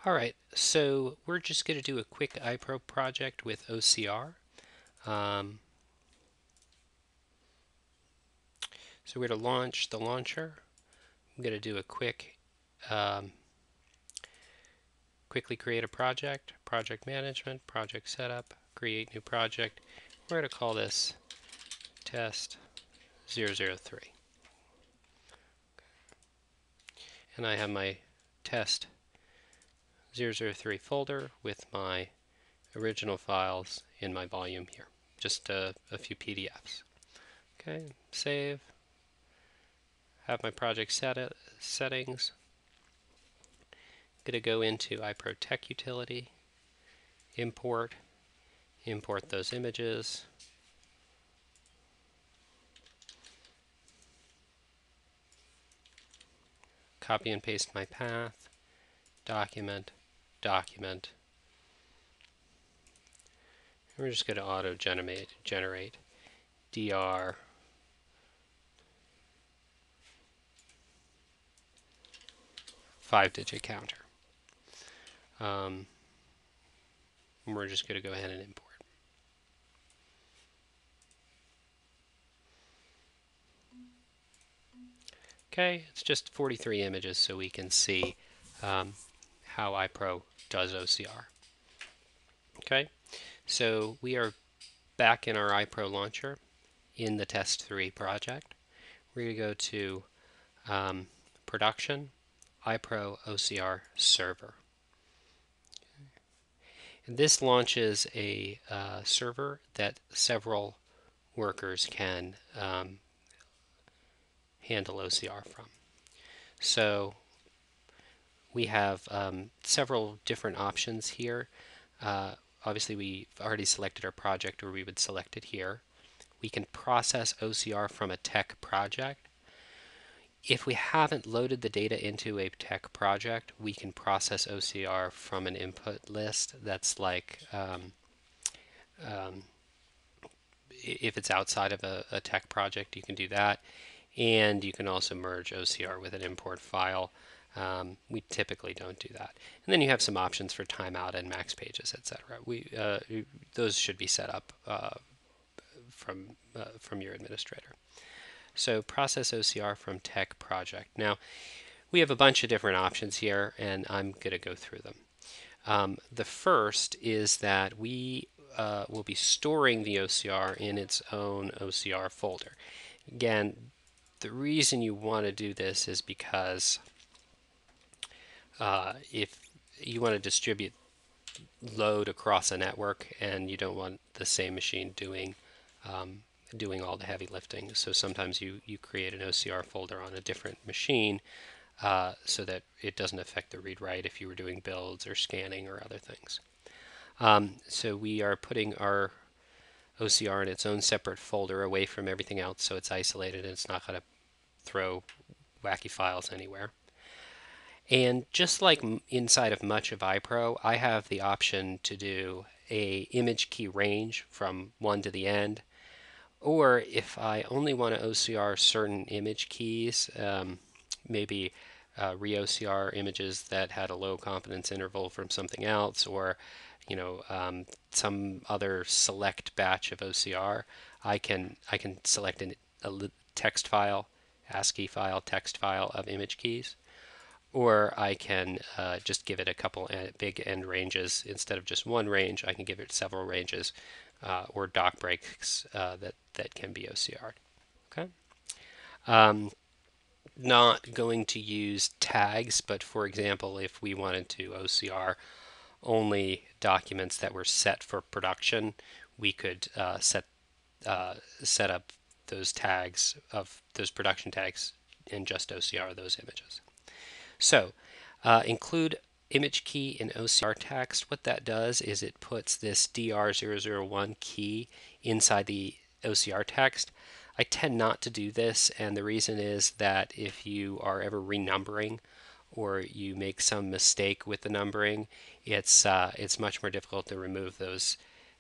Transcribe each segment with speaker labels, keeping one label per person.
Speaker 1: All right, so we're just going to do a quick Ipro project with OCR. Um, so we're going to launch the launcher. I'm going to do a um, quickly create a project, project management, project setup, create new project. We're going to call this test 003. And I have my test 003 folder with my original files in my volume here, just a few PDFs. Okay, save, have my project settings. I'm going to go into Ipro Tech Utility, import those images, copy and paste my path, document, document. We're just going to auto generate DR 5-digit counter. And we're just going to go ahead and import. Okay, it's just 43 images so we can see how Ipro does OCR. Okay, so we are back in our Ipro launcher in the Test 3 project. We're going to go to Production, Ipro OCR Server. And this launches a server that several workers can handle OCR from. So we have several different options here. Obviously, we've already selected our project, or we would select it here. We can process OCR from a tech project. If we haven't loaded the data into a tech project, we can process OCR from an input list. That's like if it's outside of a tech project, you can do that. And you can also merge OCR with an import file. We typically don't do that. And then you have some options for timeout and max pages, etc. Those should be set up from your administrator. So process OCR from tech project. Now we have a bunch of different options here, and I'm going to go through them. The first is that we will be storing the OCR in its own OCR folder. Again, the reason you want to do this is because if you want to distribute load across a network and you don't want the same machine doing all the heavy lifting. So sometimes you create an OCR folder on a different machine so that it doesn't affect the read-write if you were doing builds or scanning or other things. So we are putting our OCR in its own separate folder away from everything else, so it's isolated and it's not going to throw wacky files anywhere. And just like inside of much of Ipro, I have the option to do a image key range from 1 to the end. Or if I only want to OCR certain image keys, maybe re-OCR images that had a low confidence interval from something else, or some other select batch of OCR, I can select a text file, ASCII file, text file of image keys, or I can just give it a couple big end ranges instead of just one range. I can give it several ranges or doc breaks that can be OCR'd. Okay. Not going to use tags, but for example, if we wanted to OCR only documents that were set for production, we could set up those tags of those production tags and just OCR those images. So include image key in OCR text. What that does is it puts this DR001 key inside the OCR text. I tend not to do this, and the reason is that if you are ever renumbering or you make some mistake with the numbering, it's much more difficult to remove those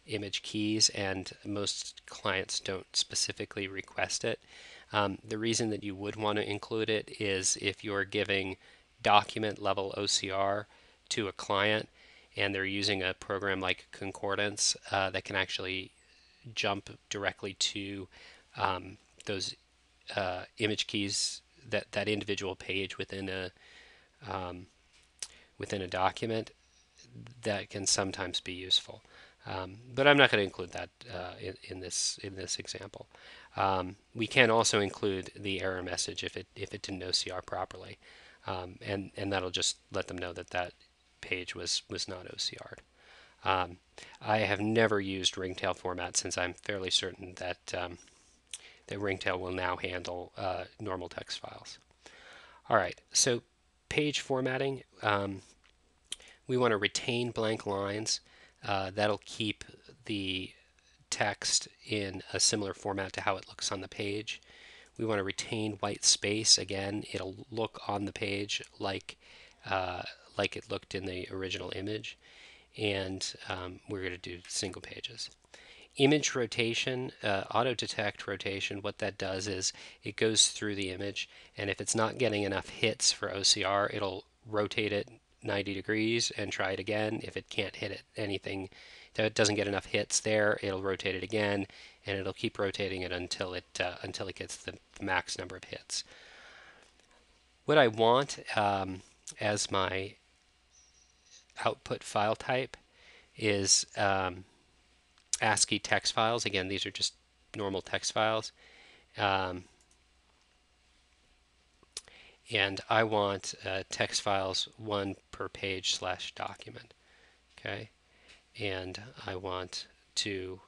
Speaker 1: image keys, and most clients don't specifically request it. The reason that you would want to include it is if you're giving document level OCR to a client and they're using a program like Concordance that can actually jump directly to those image keys, that individual page within a document, that can sometimes be useful. But I'm not going to include that in this example. We can also include the error message if it didn't OCR properly, and that'll just let them know that that page was not OCR'd. I have never used ringtail format since I'm fairly certain that ringtail will now handle normal text files. All right, so page formatting. We want to retain blank lines. That'll keep the text in a similar format to how it looks on the page. We want to retain white space. Again, it'll look on the page like it looked in the original image. And we're going to do single pages. Image rotation, auto detect rotation, what that does is it goes through the image, and if it's not getting enough hits for OCR, it'll rotate it 90 degrees and try it again. If it can't hit it anything, if it doesn't get enough hits there, it'll rotate it again, and it'll keep rotating it until it gets the max number of hits. What I want as my output file type is ASCII text files. Again, these are just normal text files. And I want text files, one per page / document. Okay, and I want to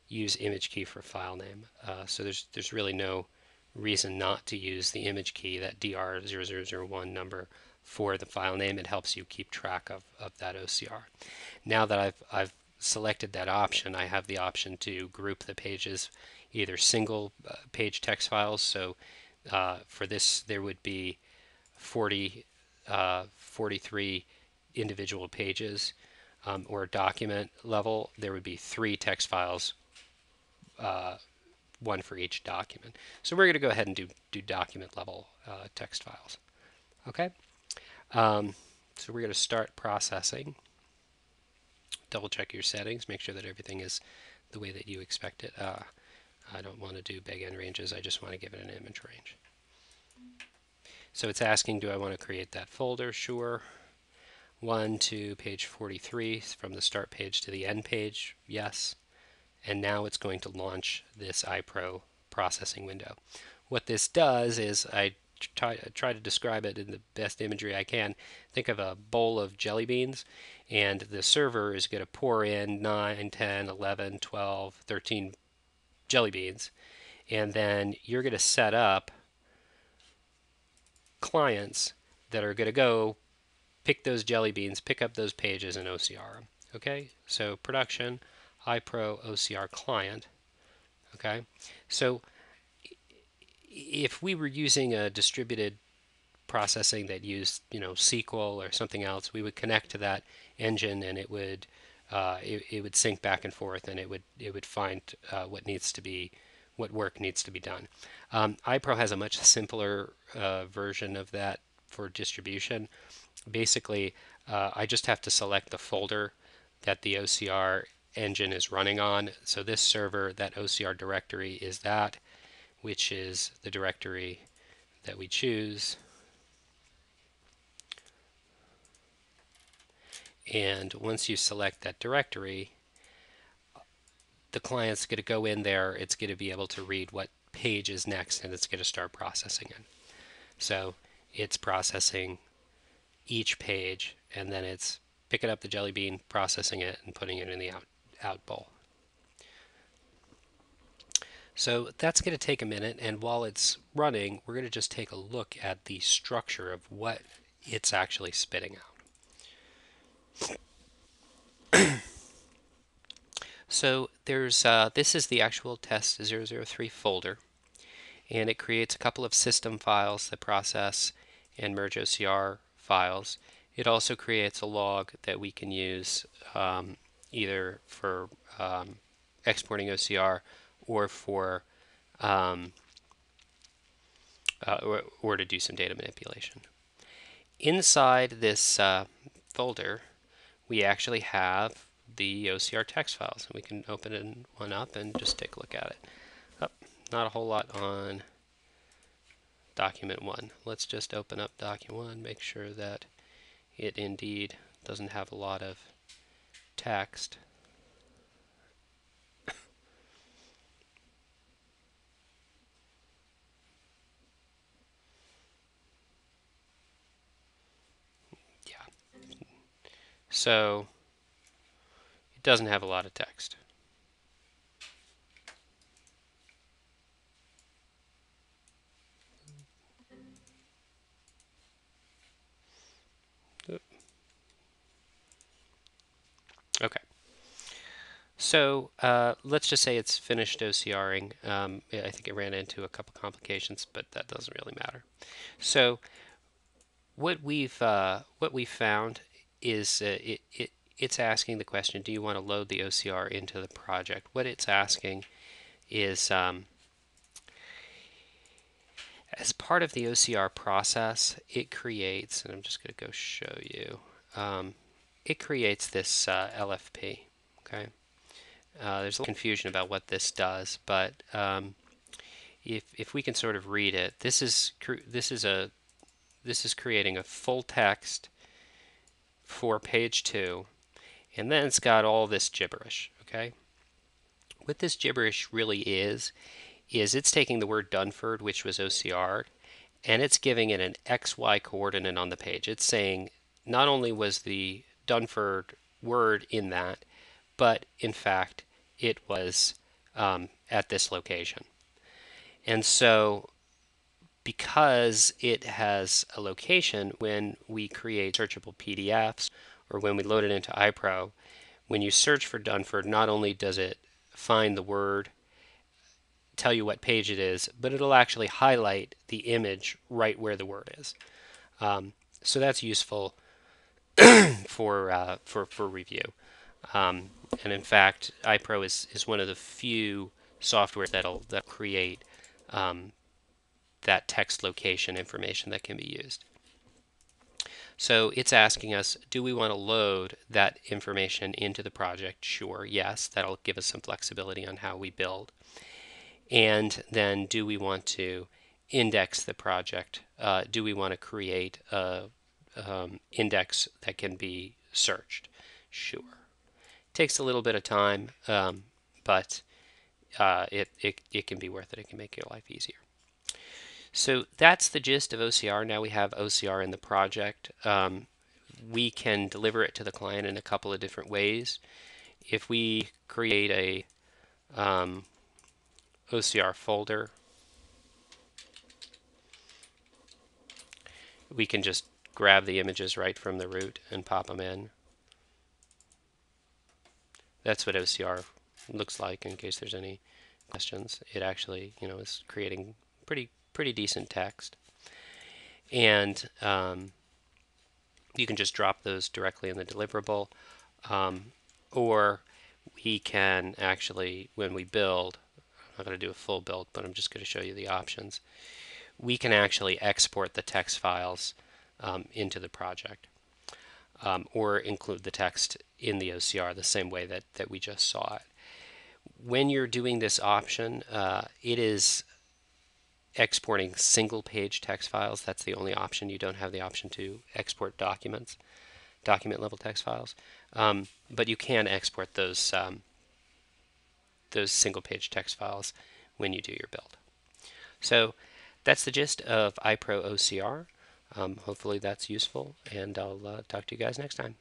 Speaker 1: use image key for file name. So there's really no reason not to use the image key, that DR0001 number, for the file name. It helps you keep track of that OCR. Now that I've selected that option, I have the option to group the pages, either single page text files. So for this, there would be 43 individual pages, or document level, there would be 3 text files, one for each document. So we're going to go ahead and do document level text files. Okay, so we're going to start processing. Double check your settings, make sure that everything is the way that you expect it. I don't want to do big end ranges, I just want to give it an image range. So it's asking, do I want to create that folder? Sure. 1 to page 43, from the start page to the end page, yes. And now it's going to launch this Ipro processing window. What this does is, I try to describe it in the best imagery I can. Think of a bowl of jelly beans, and the server is going to pour in 9, 10, 11, 12, 13 jelly beans, and then you're going to set up clients that are going to go pick those jelly beans, pick up those pages, and OCR them. Okay, so production, Ipro OCR client. Okay, so if we were using a distributed processing that used, SQL or something else, we would connect to that engine, and it would sync back and forth, and it would find what work needs to be done. Ipro has a much simpler version of that for distribution. Basically, I just have to select the folder that the OCR engine is running on. So this server, that OCR directory is that, which is the directory that we choose. And once you select that directory, the client's going to go in there, it's going to be able to read what page is next, and it's going to start processing it. So it's processing each page, and then it's picking up the jelly bean, processing it, and putting it in the out bowl. So that's going to take a minute, and while it's running, we're going to just take a look at the structure of what it's actually spitting out. So there's this is the actual test 003 folder, and it creates a couple of system files that process and merge OCR files. It also creates a log that we can use either for exporting OCR or for or to do some data manipulation. Inside this folder, we actually have the OCR text files. We can open one up and just take a look at it. Oh, not a whole lot on document 1. Let's just open up document 1, make sure that it indeed doesn't have a lot of text. Yeah. So it doesn't have a lot of text. Okay. So let's just say it's finished OCRing. I think it ran into a couple complications, but that doesn't really matter. So what we've found is it's asking the question: do you want to load the OCR into the project? What it's asking is as part of the OCR process, it creates, and I'm just going to go show you. It creates this LFP. Okay. There's a little confusion about what this does, but if we can sort of read it, this is creating a full text for page 2, and then it's got all this gibberish. Okay, what this gibberish really is it's taking the word Dunford, which was OCR'd, and it's giving it an XY coordinate on the page. It's saying not only was the Dunford word in that, but in fact it was at this location. And so because it has a location, when we create searchable PDFs or when we load it into Ipro, when you search for Dunford, not only does it find the word, tell you what page it is, but it'll actually highlight the image right where the word is. So that's useful for review. And in fact, Ipro is one of the few softwares that'll create that text location information that can be used. So it's asking us, do we want to load that information into the project? Sure, yes, that'll give us some flexibility on how we build. And then do we want to index the project? Do we want to create a index that can be searched? Sure. Takes a little bit of time, but it can be worth it. It can make your life easier. So that's the gist of OCR. Now we have OCR in the project. We can deliver it to the client in a couple of different ways. If we create a OCR folder, we can just grab the images right from the root and pop them in. That's what OCR looks like in case there's any questions. It actually, is creating pretty decent text. And you can just drop those directly in the deliverable. Or we can actually, when we build, I'm not going to do a full build, but I'm just going to show you the options. We can actually export the text files into the project. Or include the text in the OCR the same way that we just saw it. When you're doing this option, it is exporting single page text files. That's the only option. You don't have the option to export document level text files, but you can export those single page text files when you do your build. So that's the gist of Ipro OCR. Hopefully that's useful, and I'll talk to you guys next time.